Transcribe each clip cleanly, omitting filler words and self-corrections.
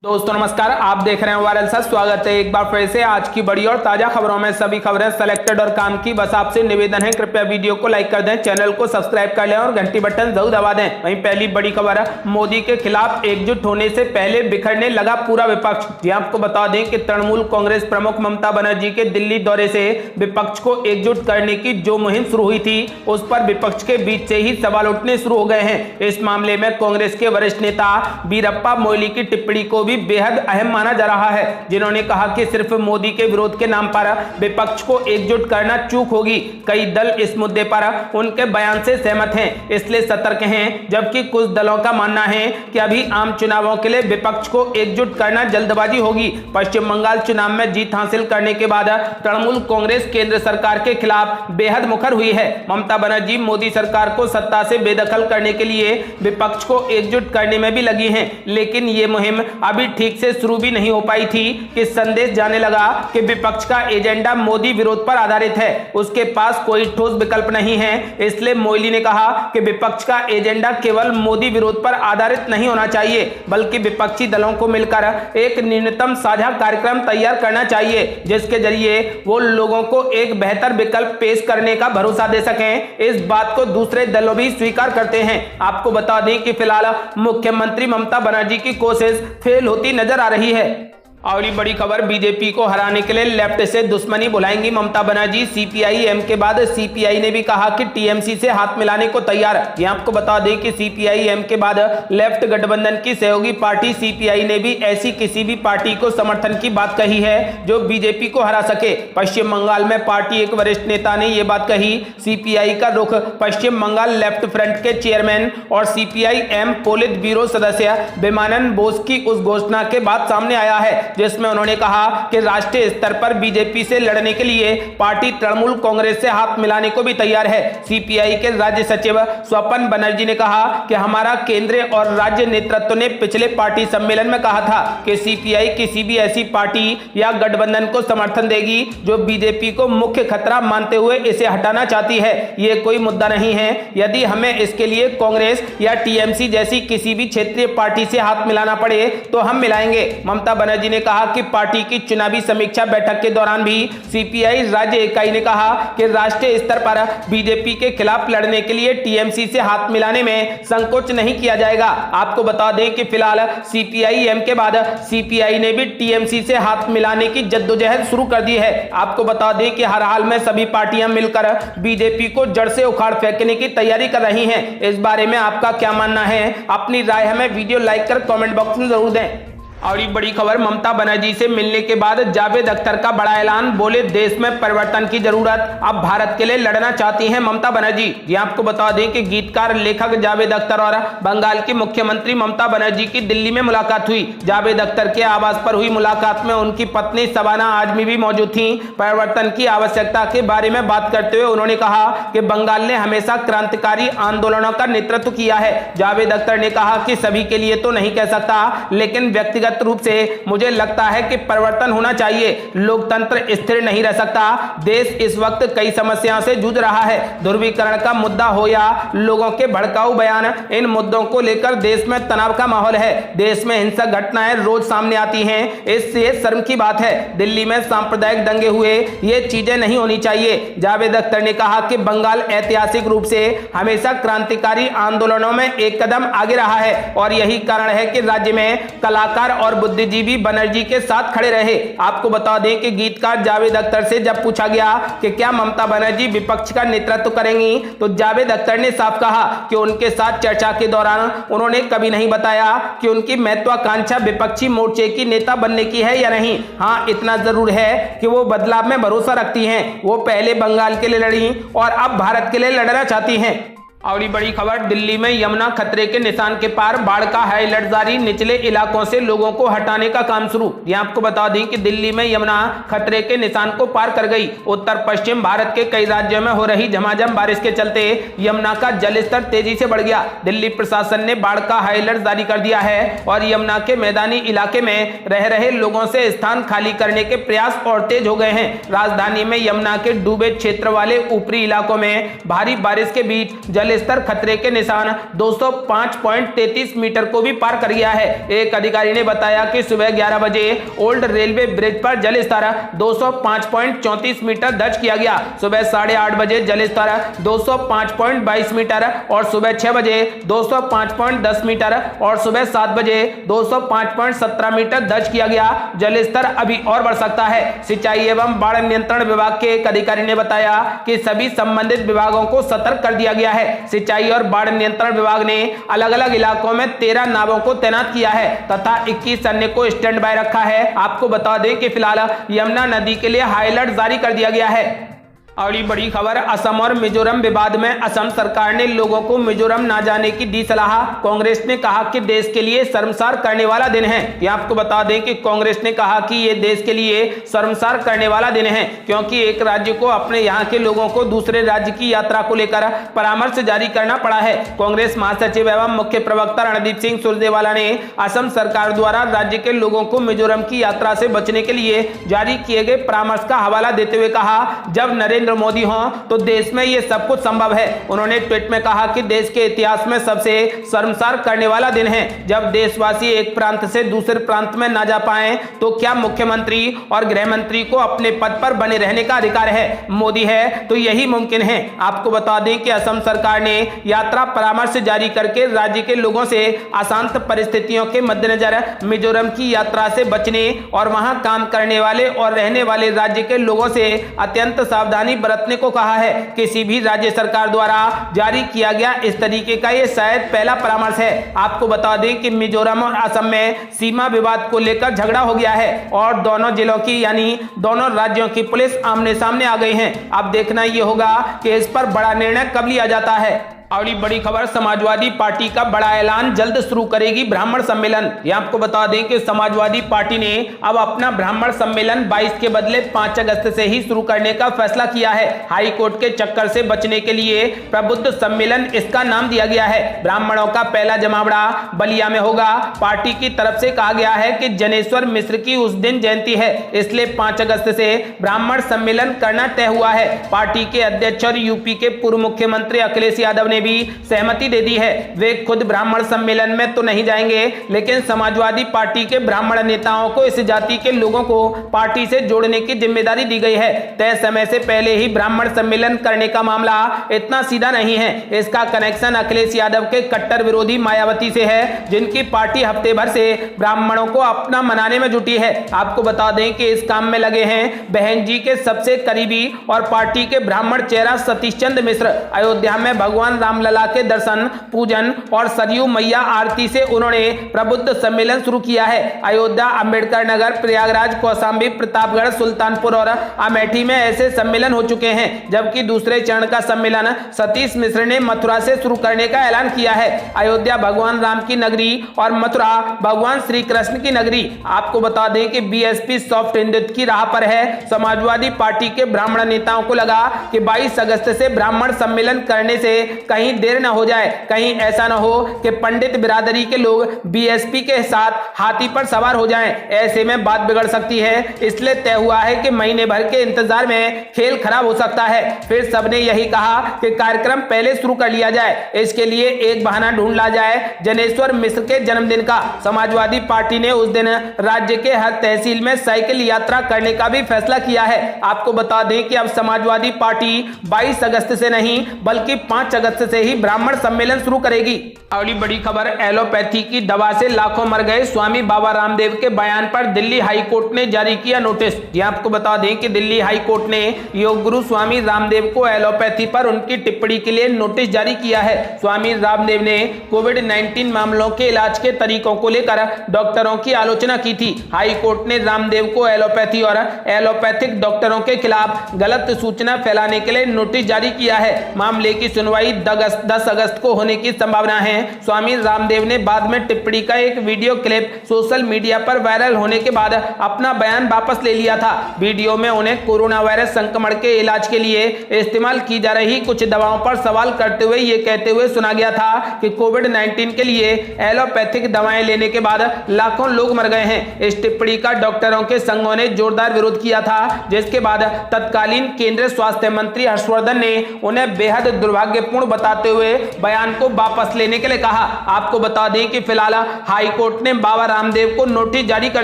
दोस्तों नमस्कार, आप देख रहे हैं वायरल सच। स्वागत है एक बार फिर से आज की बड़ी और ताजा खबरों में। सभी खबरें सेलेक्टेड और काम की। बस आपसे निवेदन है, कृपया वीडियो को लाइक कर दें, चैनल को सब्सक्राइब कर लें और घंटी बटन जरूर दबा दें। वहीं पहली बड़ी खबर है, मोदी के खिलाफ एकजुट होने से पहले बिखरने लगा पूरा विपक्ष। जी आपको बता दें कि तृणमूल कांग्रेस प्रमुख ममता बनर्जी के दिल्ली दौरे से विपक्ष को एकजुट करने की जो मुहिम शुरू हुई थी, उस पर विपक्ष के बीच से ही सवाल उठने शुरू हो गए हैं। इस मामले में कांग्रेस के वरिष्ठ नेता वीरप्पा मोइली की टिप्पणी को बेहद अहम माना जा रहा है, जिन्होंने कहा कि सिर्फ मोदी के विरोध के नाम पर विपक्ष को एकजुट करना चूक होगी। कई दल इस मुद्दे पर उनके बयान से सहमत हैं, इसलिए सतर्क हैं। जबकि कुछ दलों का मानना है कि अभी आम चुनावों के लिए विपक्ष को एकजुट करना जल्दबाजी होगी। पश्चिम बंगाल चुनाव में जीत हासिल करने के बाद तृणमूल कांग्रेस केंद्र सरकार के खिलाफ बेहद मुखर हुई है। ममता बनर्जी मोदी सरकार को सत्ता से बेदखल करने के लिए विपक्ष को एकजुट करने में भी लगी हैं, लेकिन ये मुहिम अभी ठीक से शुरू भी नहीं हो पाई थी कि संदेश जाने लगा कि विपक्ष का एजेंडा मोदी विरोध पर आधारित है, उसके पास कोई ठोस विकल्प नहीं है। इसलिए मोइली ने कहा कि विपक्ष का एजेंडा केवल मोदी विरोध पर आधारित नहीं होना चाहिए, बल्कि विपक्षी दलों को मिलकर एक न्यूनतम साझा कार्यक्रम तैयार करना चाहिए, जिसके जरिए वो लोगों को एक बेहतर विकल्प पेश करने का भरोसा दे सकें। इस बात को दूसरे दलों भी स्वीकार करते हैं। आपको बता दें कि फिलहाल मुख्यमंत्री ममता बनर्जी की कोशिश फेल होती नजर आ रही है। अगली बड़ी खबर, बीजेपी को हराने के लिए लेफ्ट से दुश्मनी बुलाएंगी ममता बनर्जी। सीपीआई-एम के बाद सीपीआई ने भी कहा कि टीएमसी से हाथ मिलाने को तैयार। ये आपको बता दें कि सीपीआई-एम के बाद लेफ्ट गठबंधन की सहयोगी पार्टी सीपीआई ने भी ऐसी किसी भी पार्टी को समर्थन की बात कही है जो बीजेपी को हरा सके। पश्चिम बंगाल में पार्टी एक वरिष्ठ नेता ने यह बात कही। सीपीआई का रुख पश्चिम बंगाल लेफ्ट फ्रंट के चेयरमैन और सीपीआई-एम पोलित ब्यूरो सदस्य विमानन बोस की उस घोषणा के बाद सामने आया है, जिसमें उन्होंने कहा कि राष्ट्रीय स्तर पर बीजेपी से लड़ने के लिए पार्टी तृणमूल कांग्रेस से हाथ मिलाने को भी तैयार है। सीपीआई के राज्य सचिव स्वपन बनर्जी ने कहा कि हमारा केंद्रीय और राज्य नेतृत्व ने पिछले पार्टी सम्मेलन में कहा था कि सीपीआई किसी भी ऐसी पार्टी या गठबंधन को समर्थन देगी जो बीजेपी को मुख्य खतरा मानते हुए इसे हटाना चाहती है। ये कोई मुद्दा नहीं है। यदि हमें इसके लिए कांग्रेस या टीएमसी जैसी किसी भी क्षेत्रीय पार्टी से हाथ मिलाना पड़े तो हम मिलाएंगे। ममता बनर्जी ने कहा कि पार्टी की चुनावी समीक्षा बैठक के दौरान भी सीपीआई राज्य इकाई ने कहा कि राष्ट्रीय स्तर पर बीजेपी के खिलाफ लड़ने के लिए टीएमसी से हाथ मिलाने में संकोच नहीं किया जाएगा। आपको बता दें कि फिलहाल सीपीआई-एम के बाद सीपीआई ने भी टीएमसी से हाथ मिलाने की जद्दोजहद शुरू कर दी है। आपको बता दें कि हर हाल में सभी पार्टियां मिलकर बीजेपी को जड़ से उखाड़ फेंकने की तैयारी कर रही हैं। इस बारे में आपका क्या मानना है? अपनी राय हमें वीडियो लाइक कर कमेंट बॉक्स में जरूर दें। और ये बड़ी खबर, ममता बनर्जी से मिलने के बाद जावेद अख्तर का बड़ा ऐलान। बोले देश में परिवर्तन की जरूरत, अब भारत के लिए लड़ना चाहती हैं ममता बनर्जी। ये आपको बता दें कि गीतकार लेखक जावेद अख्तर और बंगाल की मुख्यमंत्री ममता बनर्जी की दिल्ली में मुलाकात हुई। जावेद अख्तर के आवास पर हुई मुलाकात में उनकी पत्नी शबाना आजमी भी मौजूद थी। परिवर्तन की आवश्यकता के बारे में बात करते हुए उन्होंने कहा कि बंगाल ने हमेशा क्रांतिकारी आंदोलनों का नेतृत्व किया है। जावेद अख्तर ने कहा कि सभी के लिए तो नहीं कह सकता, लेकिन व्यक्तिगत रूप से मुझे लगता है कि परिवर्तन होना चाहिए। लोकतंत्र स्थिर नहीं रह सकता। देश इस वक्त कई समस्याओं से जूझ रहा है। ध्रुवीकरण का मुद्दा हो या लोगों के भड़काऊ बयान, इन मुद्दों को लेकर देश में तनाव का माहौल है। देश में हिंसक घटनाएं रोज सामने आती हैं। इससे शर्म की बात है। दिल्ली में सांप्रदायिक दंगे हुए, ये चीजें नहीं होनी चाहिए। जावेद अख्तर ने कहा कि बंगाल ऐतिहासिक रूप से हमेशा क्रांतिकारी आंदोलनों में एक कदम आगे रहा है और यही कारण है कि राज्य में कलाकार और बुद्धिजीवी बनर्जी के साथ खड़े रहे। आपको बता दें कि गीतकार जावेद अख्तर से जब पूछा गया कि क्या ममता बनर्जी विपक्ष का नेतृत्व करेंगी, तो जावेद अख्तर ने साफ कहा कि उनके साथ चर्चा के दौरान उन्होंने कभी नहीं बताया कि उनकी महत्वाकांक्षा विपक्षी मोर्चे की नेता बनने की है या नहीं। हाँ, इतना जरूर है कि वो बदलाव में भरोसा रखती हैं। वो पहले बंगाल के लिए लड़ी और अब भारत के लिए लड़ना चाहती हैं। अगली बड़ी खबर, दिल्ली में यमुना खतरे के निशान के पार, बाढ़ का हाई अलर्ट जारी, निचले इलाकों से लोगों को हटाने का काम शुरू। ये आपको बता दें कि दिल्ली में यमुना खतरे के निशान को पार कर गई। उत्तर पश्चिम भारत के कई राज्यों में हो रही झमाझम बारिश के चलते यमुना का जलस्तर तेजी से बढ़ गया। दिल्ली प्रशासन ने बाढ़ का हाई अलर्ट जारी कर दिया है और यमुना के मैदानी इलाके में रह रहे लोगों से स्थान खाली करने के प्रयास और तेज हो गए हैं। राजधानी में यमुना के डूबे क्षेत्र वाले ऊपरी इलाकों में भारी बारिश के बीच जल जल स्तर खतरे के निशान 205.33 मीटर को भी पार कर गया है। एक अधिकारी ने बताया कि सुबह 11 बजे ओल्ड रेलवे ब्रिज पर जल स्तर 205.34 मीटर दर्ज किया गया। सुबह 8:30 बजे जल स्तर 205.22 मीटर और सुबह 6 बजे 205.10 मीटर और सुबह 7 बजे 205.17 मीटर दर्ज किया गया। जल स्तर अभी और बढ़ सकता है। सिंचाई एवं बाढ़ नियंत्रण विभाग के एक अधिकारी ने बताया कि सभी संबंधित विभागों को सतर्क कर दिया गया है। सिंचाई और बाढ़ नियंत्रण विभाग ने अलग अलग इलाकों में 13 नावों को तैनात किया है तथा 21 अन्य को स्टैंड बाय रखा है। आपको बता दें कि फिलहाल यमुना नदी के लिए हाई अलर्ट जारी कर दिया गया है। अगली बड़ी खबर, असम और मिजोरम विवाद में असम सरकार ने लोगों को मिजोरम ना जाने की दी सलाह। कांग्रेस ने कहा कि देश के लिए शर्मसार करने वाला दिन है। यह आपको बता दें कि कांग्रेस ने कहा कि यह देश के लिए शर्मसार करने वाला दिन है क्योंकि एक राज्य को अपने यहाँ के लोगों को दूसरे राज्य की यात्रा को लेकर परामर्श जारी करना पड़ा है। कांग्रेस महासचिव एवं मुख्य प्रवक्ता रणदीप सिंह सुरजेवाला ने असम सरकार द्वारा राज्य के लोगों को मिजोरम की यात्रा से बचने के लिए जारी किए गए परामर्श का हवाला देते हुए कहा, जब नरेंद्र मोदी हो तो देश में यह सब कुछ संभव है। उन्होंने ट्वीट में कहा कि देश के इतिहास में सबसे शर्मसार करने वाला दिन है जब देशवासी एक प्रांत से दूसरे प्रांत में ना जा पाए तो क्या मुख्यमंत्री और गृह मंत्री को अपने पद पर बने रहने का अधिकार है? मोदी है तो यही मुमकिन है। आपको बता दें कि असम सरकार ने यात्रा परामर्श जारी करके राज्य के लोगों से अशांत परिस्थितियों के मद्देनजर मिजोरम की यात्रा से बचने और वहां काम करने वाले और रहने वाले राज्य के लोगों से अत्यंत सावधानी बरतने को कहा है। किसी भी राज्य सरकार द्वारा जारी किया गया इस तरीके का यह शायद पहला परामर्श है। आपको बता दें कि मिजोरम और असम में सीमा विवाद को लेकर झगड़ा हो गया है और दोनों जिलों की यानी दोनों राज्यों की पुलिस आमने सामने आ गई है। अब देखना यह होगा कि इस पर बड़ा निर्णय कब लिया जाता है। अगली बड़ी खबर, समाजवादी पार्टी का बड़ा ऐलान, जल्द शुरू करेगी ब्राह्मण सम्मेलन। यह आपको बता दें कि समाजवादी पार्टी ने अब अपना ब्राह्मण सम्मेलन 22 के बदले 5 अगस्त से ही शुरू करने का फैसला किया है। हाई कोर्ट के चक्कर से बचने के लिए प्रबुद्ध सम्मेलन इसका नाम दिया गया है। ब्राह्मणों का पहला जमावड़ा बलिया में होगा। पार्टी की तरफ से कहा गया है कि जनेश्वर मिश्र की उस दिन जयंती है, इसलिए 5 अगस्त से ब्राह्मण सम्मेलन करना तय हुआ है। पार्टी के अध्यक्ष और यूपी के पूर्व मुख्यमंत्री अखिलेश यादव ने भी सहमति दे दी है। वे खुद ब्राह्मण सम्मेलन में तो नहीं जाएंगे लेकिन समाजवादी पार्टी के ब्राह्मण नेताओं को इस जाति के लोगों को पार्टी से जोड़ने की जिम्मेदारी दी गई है। तय समय से पहले ही ब्राह्मण सम्मेलन करने का मामला इतना सीधा नहीं है। इसका कनेक्शन अखिलेश यादव के कट्टर विरोधी मायावती से है, जिनकी पार्टी हफ्ते भर से ब्राह्मणों को अपना मनाने में जुटी है। आपको बता दें कि इस काम में लगे हैं बहन जी के सबसे करीबी और पार्टी के ब्राह्मण चेहरा सतीश चंद्र मिश्र। अयोध्या में भगवान रामलला के दर्शन पूजन और सरयू मैया आरती से उन्होंने प्रबुद्ध सम्मेलन शुरू किया है। अयोध्या, अंबेडकर नगर, प्रयागराज, कौशाम्बी, प्रतापगढ़, सुल्तानपुर और अमेठी में ऐसे सम्मेलन हो चुके हैं, जबकि दूसरे चरण का सम्मेलन सतीश मिश्र ने मथुरा से शुरू करने का ऐलान किया है। अयोध्या भगवान राम की नगरी और मथुरा भगवान श्री कृष्ण की नगरी। आपको बता दें कि बीएसपी सॉफ्ट हिंदुत्व की राह पर है। समाजवादी पार्टी के ब्राह्मण नेताओं को लगा कि 22 अगस्त से ब्राह्मण सम्मेलन करने से कहीं देर न हो जाए, कहीं ऐसा न हो कि पंडित बिरादरी के लोग बीएसपी के साथ हाथी पर सवार हो जाएं। ऐसे में बात बिगड़ सकती है। इसलिए तय हुआ है कि महीने भर के इंतजार में खेल खराब हो सकता है। फिर सबने यही कहा कि कार्यक्रम पहले शुरू कर लिया जाए। इसके लिए एक बहाना ढूंढ ला जाए, जनेश्वर मिश्र के जन्मदिन का। समाजवादी पार्टी ने उस दिन राज्य के हर तहसील में साइकिल यात्रा करने का भी फैसला किया है। आपको बता दें कि अब समाजवादी पार्टी 22 अगस्त से नहीं बल्कि 5 अगस्त से ही ब्राह्मण सम्मेलन शुरू करेगी। अगली बड़ी खबर, एलोपैथी की दवा से लाखों मर गए, स्वामी बाबा रामदेव के बयान पर दिल्ली हाई कोर्ट ने जारी किया नोटिस। यह आपको बता दें कि दिल्ली हाई कोर्ट ने योग गुरु स्वामी रामदेव को एलोपैथी पर उनकी टिप्पणी के लिए नोटिस जारी किया है। स्वामी रामदेव ने कोविड-19 मामलों के इलाज के तरीकों को लेकर डॉक्टरों की आलोचना की थी। हाई कोर्ट ने रामदेव को एलोपैथी और एलोपैथिक डॉक्टरों के खिलाफ गलत सूचना फैलाने के लिए नोटिस जारी किया है। मामले की सुनवाई 10 अगस्त को होने की संभावना है। स्वामी रामदेव ने बाद में टिप्पणी का एक वीडियो क्लिप सोशल मीडिया पर वायरल होने के बाद अपना बयान वापस ले लिया था। वीडियो में उन्हें कोरोना वायरस संक्रमण के इलाज के लिए इस्तेमाल की जा रही कुछ दवाओं पर सवाल करते हुए ये कहते हुए सुना गया था कि कोविड-19 के लिए एलोपैथिक दवाएं लेने के बाद लाखों लोग मर गए हैं। इस टिप्पणी का डॉक्टरों के संघों ने जोरदार विरोध किया था, जिसके बाद तत्कालीन केंद्रीय स्वास्थ्य मंत्री हर्षवर्धन ने उन्हें बेहद दुर्भाग्यपूर्ण बताते हुए बयान को वापस लेने के लिए कहा। आपको बता दें कि फिलहाल हाई कोर्ट ने बाबा रामदेव को नोटिस जारी कर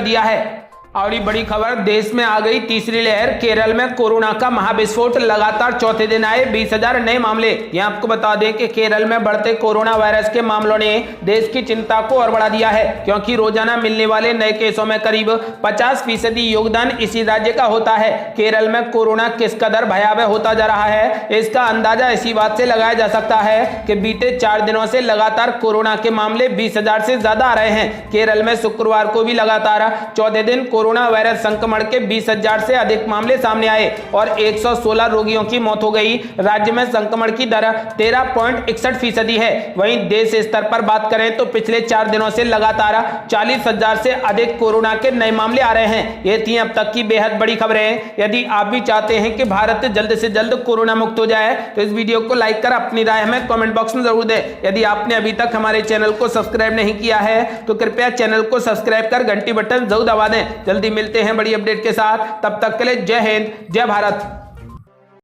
दिया है। और ये बड़ी खबर, देश में आ गई तीसरी लहर। केरल में कोरोना का महाविस्फोट, लगातार चौथे दिन आए 20,000 नए मामले। यहाँ आपको बता दें कि केरल में बढ़ते कोरोना वायरस के मामलों ने देश की चिंता को और बढ़ा दिया है, क्योंकि रोजाना मिलने वाले नए केसों में करीब 50% योगदान इसी राज्य का होता है। केरल में कोरोना किस कदर भयावह होता जा रहा है, इसका अंदाजा इसी बात से लगाया जा सकता है कि बीते 4 दिनों से लगातार कोरोना के मामले 20,000 से ज्यादा आ रहे हैं। केरल में शुक्रवार को भी लगातार चौथे दिन कोरोना वायरस संक्रमण के 20,000 से अधिक मामले सामने आए और 116 रोगियों की मौत हो गई। राज्य में संक्रमण की दर 13.61% है। वहीं देश स्तर पर बात करें तो पिछले 4 दिनों से लगातार 40,000 से अधिक कोरोना के नए मामले आ रहे हैं। ये थी अब तक की बेहद बड़ी खबरें। यदि आप भी चाहते हैं कि भारत जल्द से जल्द कोरोना मुक्त हो जाए तो इस वीडियो को लाइक कर अपनी राय हमें कमेंट बॉक्स में जरूर दें। यदि आपने अभी तक हमारे चैनल को सब्सक्राइब नहीं किया है तो कृपया चैनल को सब्सक्राइब कर घंटी बटन जरूर दबा दें। जल्दी मिलते हैं बड़ी अपडेट के साथ, तब तक के लिए जय हिंद, जय भारत।